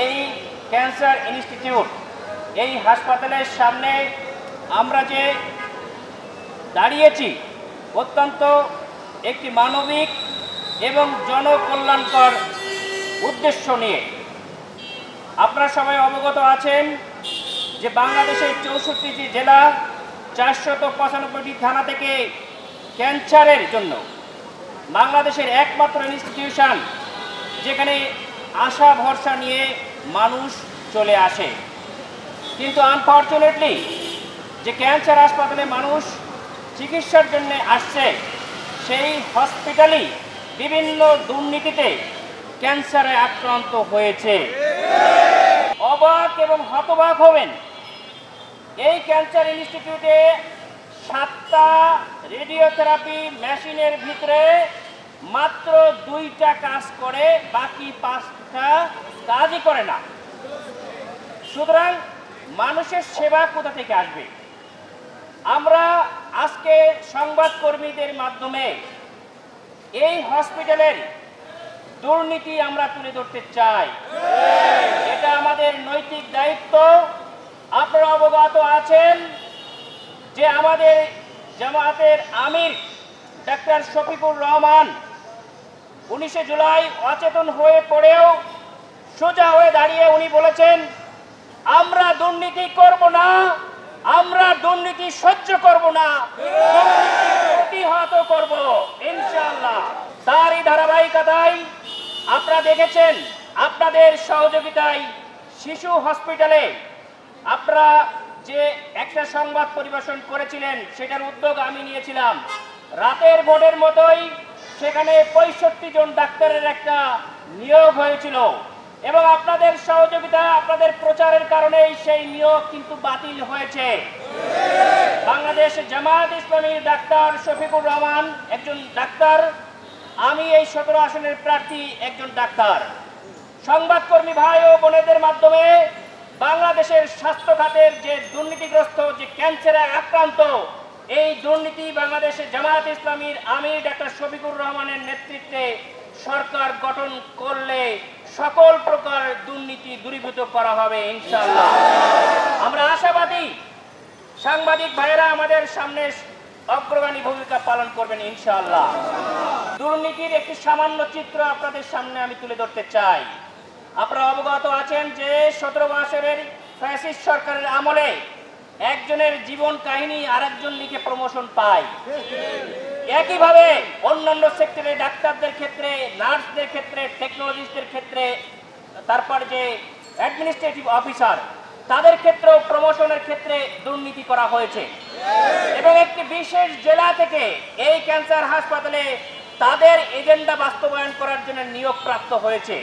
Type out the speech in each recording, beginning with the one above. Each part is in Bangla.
এই ক্যান্সার ইনস্টিটিউট, এই হাসপাতালের সামনে আমরা যে দাঁড়িয়েছি অত্যন্ত একটি মানবিক এবং জনকল্যাণকর উদ্দেশ্য নিয়ে। আপনারা সবাই অবগত আছেন যে বাংলাদেশের 64টি জেলা, 495টি থানা থেকে ক্যান্সারের জন্য বাংলাদেশের একমাত্র ইনস্টিটিউশন যেখানে আশা ভরসা নিয়ে মানুষ চলে আসে। কিন্তু আনফর্চুনেটলি যে ক্যান্সার হাসপাতালে মানুষ চিকিৎসার জন্য আসছে, সেই হসপিটালই বিভিন্ন দুর্নীতিতে ক্যান্সারে আক্রান্ত হয়েছে। অবাক এবং হতবাক হবেন, এই ক্যান্সার ইনস্টিটিউটে 7টা রেডিওথেরাপি মেশিনের ভিতরে মাত্র 2টা কাজ করে, বাকি 5টা কাজই করে না। সুতরাং মানুষের সেবা কোথা থেকে আসবে? আমরা আজকে সংবাদকর্মীদের মাধ্যমে এই হসপিটালের দুর্নীতি আমরা তুলে ধরতে চাই। এটা আমাদের নৈতিক দায়িত্ব। আপনারা অবগত আছেন যে আমাদের জামায়াতের আমির ডাক্তার শফিকুর রহমান 19 জুলাই অচেতন হয়ে পড়েও সোজা হয়ে দাঁড়িয়ে উনি বলেছেন, আমরা দুর্নীতি করব না, আমরা দুর্নীতি সহ্য করব না, প্রতিহত করব ইনশাআল্লাহ। তারই ধারাবাহিকতায় আপনারা দেখেছেন আপনাদের সহযোগিতায় শিশু হসপিটালে আপনারা যে একটা সংবাদ পরিবেশন করেছিলেন, সেটার উদ্যোগ আমি নিয়েছিলাম। রাতের ভোটের মতোই সেখানে 65 জন ডাক্তারের একটা নিয়োগ হয়েছিল এবং আপনাদের সহযোগিতা, আপনাদের প্রচারের কারণেই সেই নিয়োগ কিন্তু বাতিল হয়েছে। বাংলাদেশ জামায়াত ইসলামীর ডাক্তার শফিকুর রহমান একজন ডাক্তার, আমি এই 17 আসনের প্রার্থী একজন ডাক্তার। সংবাদকর্মী ভাই ও বোনেদের মাধ্যমে বাংলাদেশের স্বাস্থ্য খাতের যে দুর্নীতিগ্রস্ত, যে ক্যান্সারে আক্রান্ত, এই দুর্নীতি বাংলাদেশের জামায়াত ইসলামীর আমির ডাক্তার শফিকুর রহমানের নেতৃত্বে সরকার গঠন করলে সকল প্রকার দুর্নীতি দূরীভূত করা হবে ইনশাআল্লাহ। আমরা আশাবাদী সাংবাদিক ভাইয়েরা আমাদের সামনে অগ্রগামী ভূমিকা পালন করবেন ইনশাআল্লাহ। দুর্নীতির একটি সামান্য চিত্র আপনাদের সামনে আমি তুলে ধরতে চাই। আপনারা অবগত আছেন যে 17 বছরের ফ্যাসিস্ট সরকারের আমলে একজনের জীবন কাহিনী আরেকজন লিখে প্রমোশন পায়। একইভাবে অন্যান্য সেক্টরে ডাক্তারদের ক্ষেত্রে, নার্সদের ক্ষেত্রে, টেকনোলজিস্টদের ক্ষেত্রে, তারপর যে অ্যাডমিনিস্ট্রেটিভ অফিসার, তাদের ক্ষেত্রেও প্রমোশনের ক্ষেত্রে দুর্নীতি করা হয়েছে এবং একটি বিশেষ জেলা থেকে এই ক্যান্সার হাসপাতালে তাদের এজেন্ডা বাস্তবায়ন করার জন্য নিয়োগ প্রাপ্ত হয়েছে।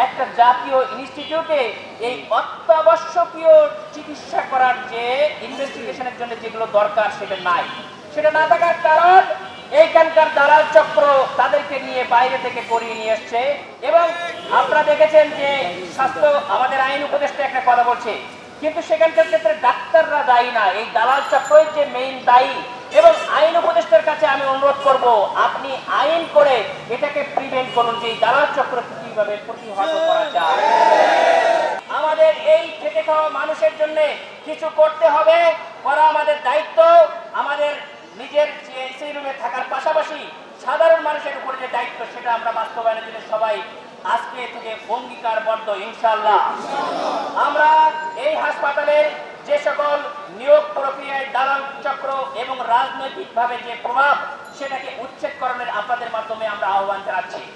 একটা জাতীয় ইনস্টিটিউটে এই অত্যাবশ্যকীয় চিকিৎসা করার যে ইনভেস্টিগেশনের জন্য যেগুলো দরকার সেটা নাই। সেটা না থাকার কারণ এইখানকার দালাল চক্র তাদেরকে নিয়ে বাইরে থেকে করিয়ে নিয়ে এসছে। এবং আপনারা দেখেছেন যে স্বাস্থ্য আমাদের আইন উপদেষ্টা একটা কথা বলছে, কিন্তু সেখানকার ক্ষেত্রে ডাক্তাররা দায়ী না, এই দালাল চক্রই যে মেইন দায়ী। এবং আইন উপদেষ্টার কাছে আমি অনুরোধ করব, আপনি আইন করে এটাকে প্রিভেন্ট করুন যে এই দালাল চক্রকে কিভাবে প্রতিহত করা যায়। আমাদের এই খেটে খাওয়া মানুষের জন্য কিছু করতে হবে, করা আমাদের দায়িত্ব। আমাদের নিজের এসি রুমে থাকার পাশাপাশি সাধারণ মানুষের উপর যে দায়িত্ব, সেটা আমরা বাস্তবায়নের জন্য সবাই আজকে থেকে অঙ্গীকারবদ্ধ ইনশাআল্লাহ। আমরা এই হাসপাতালের যে সকল নিয়োগ প্রক্রিয়ায় দালাল চক্র এবং রাজনৈতিকভাবে যে প্রভাব, সেটাকে উচ্ছেদকরণের আপনাদের মাধ্যমে আমরা আহ্বান জানাচ্ছি।